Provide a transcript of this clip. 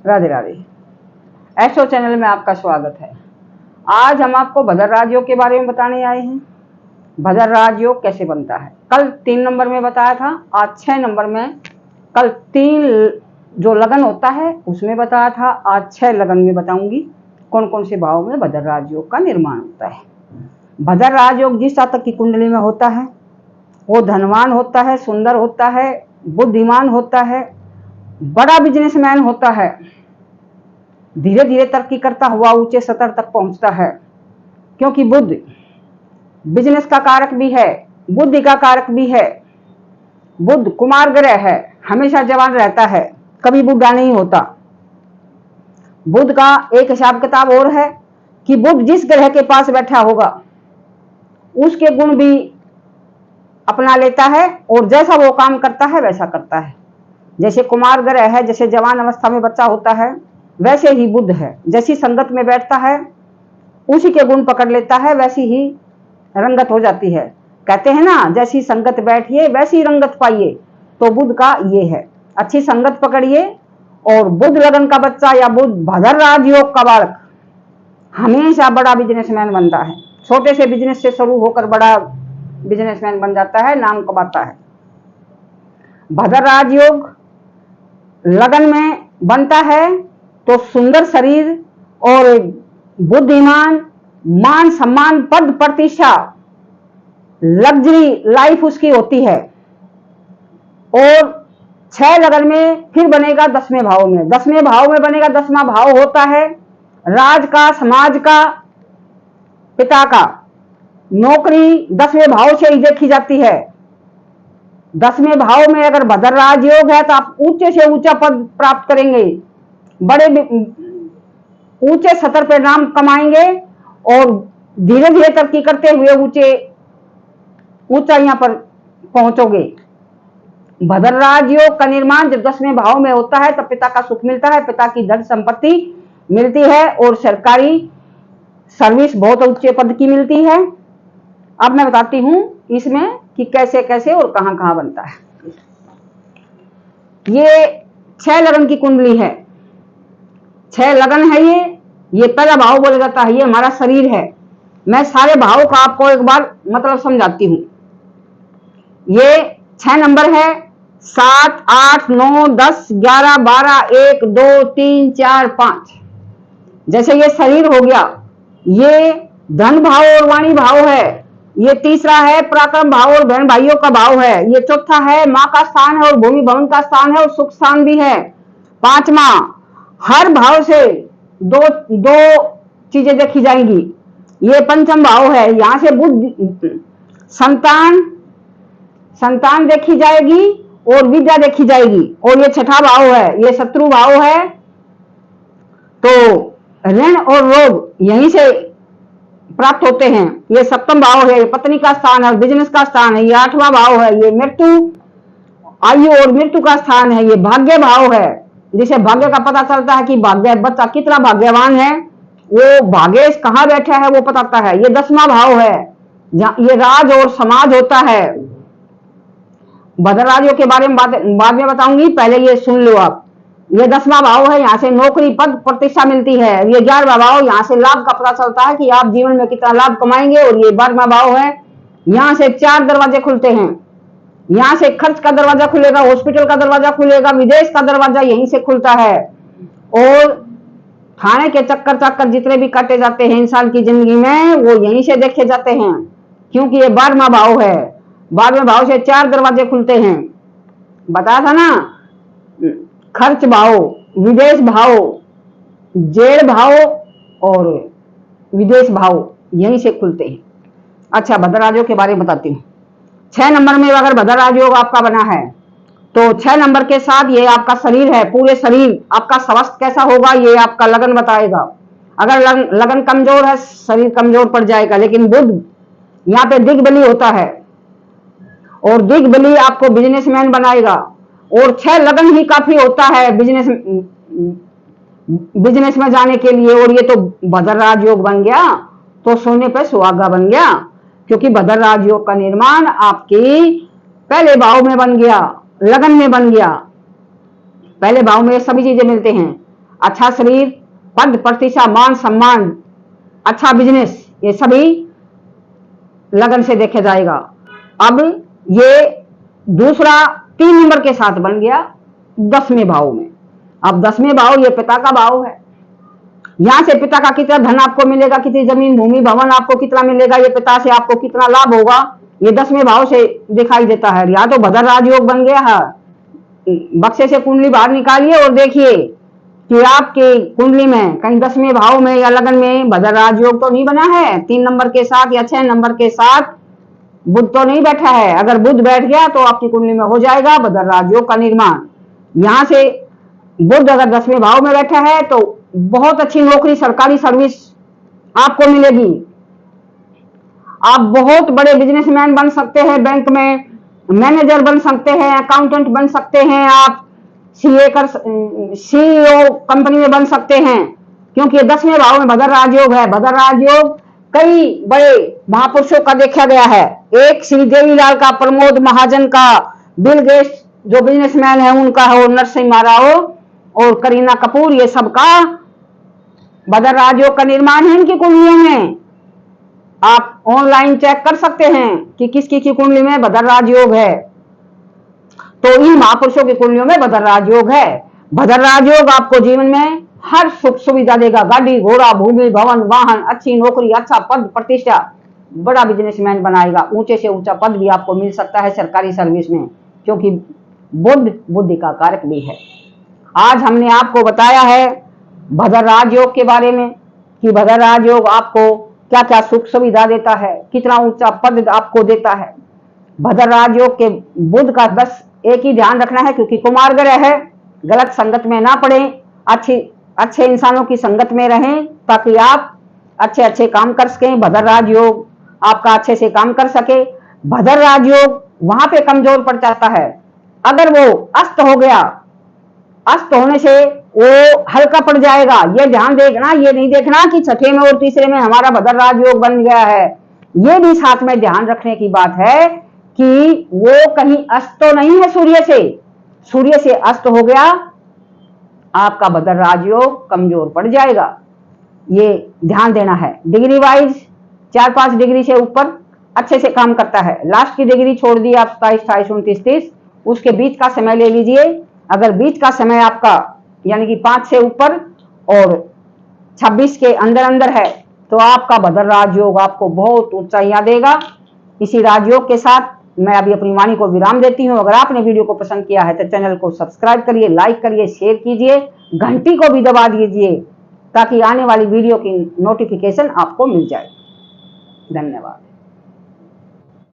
Radhe Radhe. Astro channel में आपका स्वागत है। आज हम आपको भद्र राजयोग के बारे में बताने आए हैं। भद्र राजयोग कैसे बनता है। कल 3 नंबर में बताया था, आज 6 नंबर में। कल 3 जो लगन होता है उसमें बताया था, आज 6 लगन में बताऊंगी कौन कौन से भाव में भद्र राजयोग का निर्माण होता है। भद्र राजयोग जिस जातक की कुंडली में होता है वो धनवान होता है, सुंदर होता है, बुद्धिमान होता है, बड़ा बिजनेसमैन होता है, धीरे धीरे तरक्की करता हुआ ऊंचे स्तर तक पहुंचता है। क्योंकि बुध बिजनेस का कारक भी है, बुद्धि का कारक भी है। बुध कुमार ग्रह है, हमेशा जवान रहता है, कभी बूढ़ा नहीं होता। बुध का एक हिसाब किताब और है कि बुध जिस ग्रह के पास बैठा होगा उसके गुण भी अपना लेता है और जैसा वो काम करता है वैसा करता है। जैसे कुमार ग्रह है, जैसे जवान अवस्था में बच्चा होता है, वैसे ही बुध है। जैसी संगत में बैठता है उसी के गुण पकड़ लेता है, वैसी ही रंगत हो जाती है। कहते हैं ना, जैसी संगत बैठिए वैसी रंगत पाइए। तो बुध का ये है, अच्छी संगत पकड़िए और बुध लगन का बच्चा या बुध भद्र राजयोग का बालक हमेशा बड़ा बिजनेसमैन बनता है। छोटे से बिजनेस से शुरू होकर बड़ा बिजनेसमैन बन जाता है, नाम कमाता है। भद्र राजयोग लगन में बनता है तो सुंदर शरीर और बुद्धिमान, मान सम्मान, पद प्रतिष्ठा, लग्जरी लाइफ उसकी होती है। और 6 लगन में फिर बनेगा 10वें भाव में। 10वें भाव में बनेगा, 10वां भाव होता है राज का, समाज का, पिता का। नौकरी 10वें भाव से ही देखी जाती है। 10वें भाव में अगर भद्र राजयोग है तो आप ऊंचे से ऊंचा पद प्राप्त करेंगे, बड़े ऊंचे स्तर पर नाम कमाएंगे और धीरे धीरे तरक्की करते हुए ऊंचाइयां पर पहुंचोगे। भद्र राजयोग का निर्माण जब 10वें भाव में होता है तब पिता का सुख मिलता है, पिता की धन संपत्ति मिलती है और सरकारी सर्विस बहुत ऊंचे पद की मिलती है। अब मैं बताती हूं इसमें कि कैसे कैसे और कहां कहां बनता है। ये 6 लगन की कुंडली है, 6 लगन है। ये पहला भाव बोला जाता है, ये हमारा शरीर है। मैं सारे भावों का आपको एक बार मतलब समझाती हूं। ये 6 नंबर है, 7, 8, 9, 10, 11, 12, 1, 2, 3, 4, 5। जैसे ये शरीर हो गया, ये धन भाव और वाणी भाव है। ये तीसरा है पराक्रम भाव और बहन भाइयों का भाव है। ये चौथा है माँ का स्थान है और भूमि भवन का स्थान है और सुख स्थान भी है। 5वां, हर भाव से दो चीजें देखी जाएंगी। ये 5वां भाव है, यहां से बुद्धि, संतान देखी जाएगी और विद्या देखी जाएगी। और ये 6वां भाव है, ये शत्रु भाव है। तो ऋण और रोग यहीं से प्राप्त होते हैं। ये 7वां भाव है, ये पत्नी का स्थान है और बिजनेस का स्थान है। ये 8वां भाव है, ये मृत्यु, आयु और मृत्यु का स्थान है। ये भाग्य भाव है, जिसे भाग्य का पता चलता है कि भाग्य बच्चा कितना भाग्यवान है, वो भाग्य कहाँ बैठा है वो बताता है। ये 10वां भाव है, ये राज और समाज होता है। भद्र राजयोग के बारे में बाद में बताऊंगी, पहले ये सुन लो आप। ये 10वां भाव है, यहाँ से नौकरी, पद, प्रतिष्ठा मिलती है। ये 11वां भाव, यहाँ से लाभ का पता चलता है कि आप जीवन में कितना लाभ कमाएंगे। और ये 12वां भाव है, यहाँ से 4 दरवाजे खुलते हैं। यहाँ से खर्च का दरवाजा खुलेगा, हॉस्पिटल का दरवाजा खुलेगा, विदेश का दरवाजा यहीं से खुलता है। और खाने के चक्कर जितने भी काटे जाते हैं इंसान की जिंदगी में, वो यहीं से देखे जाते हैं। क्योंकि ये 12वां भाव है, 12वें भाव से 4 दरवाजे खुलते हैं। बताया था ना, खर्च भाव, विदेश भाव, जेल भाव और विदेश भाव यहीं से खुलते हैं। अच्छा, भद्र राजयोग के बारे में बताती हूँ। 6 नंबर में अगर भद्र राजयोग आपका बना है तो 6 नंबर के साथ ये आपका शरीर है। पूरे शरीर आपका स्वास्थ्य कैसा होगा ये आपका लगन बताएगा। अगर लगन कमजोर है, शरीर कमजोर पड़ जाएगा। लेकिन बुध यहाँ पे दिग्बली होता है और दिग्बली आपको बिजनेसमैन बनाएगा। और 6 लगन ही काफी होता है बिजनेस में जाने के लिए। और ये तो भद्र राजयोग बन गया तो सोने पे सुहागा बन गया। क्योंकि भद्र राजयोग का निर्माण आपकी पहले भाव में बन गया, लगन में बन गया। पहले भाव में सभी चीजें मिलते हैं। अच्छा शरीर, पद प्रतिष्ठा, मान सम्मान, अच्छा बिजनेस, ये सभी लगन से देखा जाएगा। अब ये दूसरा 3 नंबर के साथ बन गया 10वें भाव में। अब 10वें भाव ये पिता का भाव है। यहां से पिता का कितना धन आपको मिलेगा, कितनी जमीन भूमि भवन आपको कितना मिलेगा, ये पिता से आपको कितना लाभ होगा, ये 10वें भाव से दिखाई देता है। या तो भद्र राजयोग बन गया है। बक्से से कुंडली बाहर निकालिए और देखिए कि आपकी कुंडली में कहीं 10वें भाव में या लगन में भद्र राजयोग तो नहीं बना है। 3 नंबर के साथ या 6 नंबर के साथ बुध तो नहीं बैठा है। अगर बुध बैठ गया तो आपकी कुंडली में हो जाएगा भद्र राजयोग का निर्माण। यहां से बुध अगर 10वें भाव में बैठा है तो बहुत अच्छी नौकरी, सरकारी सर्विस आपको मिलेगी। आप बहुत बड़े बिजनेसमैन बन सकते हैं, बैंक में मैनेजर बन सकते हैं, अकाउंटेंट बन सकते हैं, आप सीईओ कंपनी में बन सकते हैं, क्योंकि 10वें भाव में भद्र राजयोग है। भद्र राजयोग कई बड़े महापुरुषों का देखा गया है। एक श्री देवीलाल का, प्रमोद महाजन का, बिल गेट्स जो बिजनेसमैन है उनका हो, नरसिम्हा राव और करीना कपूर, ये सबका भद्र राजयोग का निर्माण है इनकी कुंडलियों में। आप ऑनलाइन चेक कर सकते हैं कि किसकी की कुंडली में भद्र राजयोग है। तो इन महापुरुषों की कुंडलियों में भद्र राजयोग है। भद्र राजयोग आपको जीवन में हर सुख सुविधा देगा। गाड़ी घोड़ा, भूमि भवन, वाहन, अच्छी नौकरी, अच्छा पद प्रतिष्ठा, बड़ा बिजनेसमैन बनाएगा। ऊंचे से ऊंचा पद भी आपको मिल सकता है सरकारी सर्विस में, क्योंकि बुध बुद्धि का कारक भी है। आज हमने आपको बताया है भद्र राजयोग के बारे में कि भद्र राजयोग आपको क्या क्या सुख सुविधा देता है, कितना ऊंचा पद आपको देता है। भद्र राजयोग के बुध का बस एक ही ध्यान रखना है, क्योंकि कुमार ग्रह है, गलत संगत में ना पड़े, अच्छे इंसानों की संगत में रहें ताकि आप अच्छे अच्छे काम कर सकें। भद्र राजयोग आपका अच्छे से काम कर सके। भद्र राजयोग वहां पे कमजोर पड़ जाता है अगर वो अस्त हो गया। अस्त होने से वो हल्का पड़ जाएगा। ये ध्यान देखना, ये नहीं देखना कि छठे में और तीसरे में हमारा भद्र राजयोग बन गया है। ये भी साथ में ध्यान रखने की बात है कि वो कहीं अस्त तो नहीं है सूर्य से। सूर्य से अस्त हो गया, आपका भद्र राजयोग कमजोर पड़ जाएगा। ये ध्यान देना है। डिग्री वाइज 4-5 डिग्री से ऊपर अच्छे से काम करता है। लास्ट की डिग्री छोड़ दी आप 27, 28, 29, 30, उसके बीच का समय ले लीजिए। अगर बीच का समय आपका यानी कि 5 से ऊपर और 26 के अंदर अंदर है तो आपका भद्र राजयोग आपको बहुत ऊंचाइयां देगा। इसी राजयोग के साथ मैं अभी अपनी वाणी को विराम देती हूं। अगर आपने वीडियो को पसंद किया है तो चैनल को सब्सक्राइब करिए, लाइक करिए, शेयर कीजिए, घंटी को भी दबा दीजिए ताकि आने वाली वीडियो की नोटिफिकेशन आपको मिल जाए। धन्यवाद।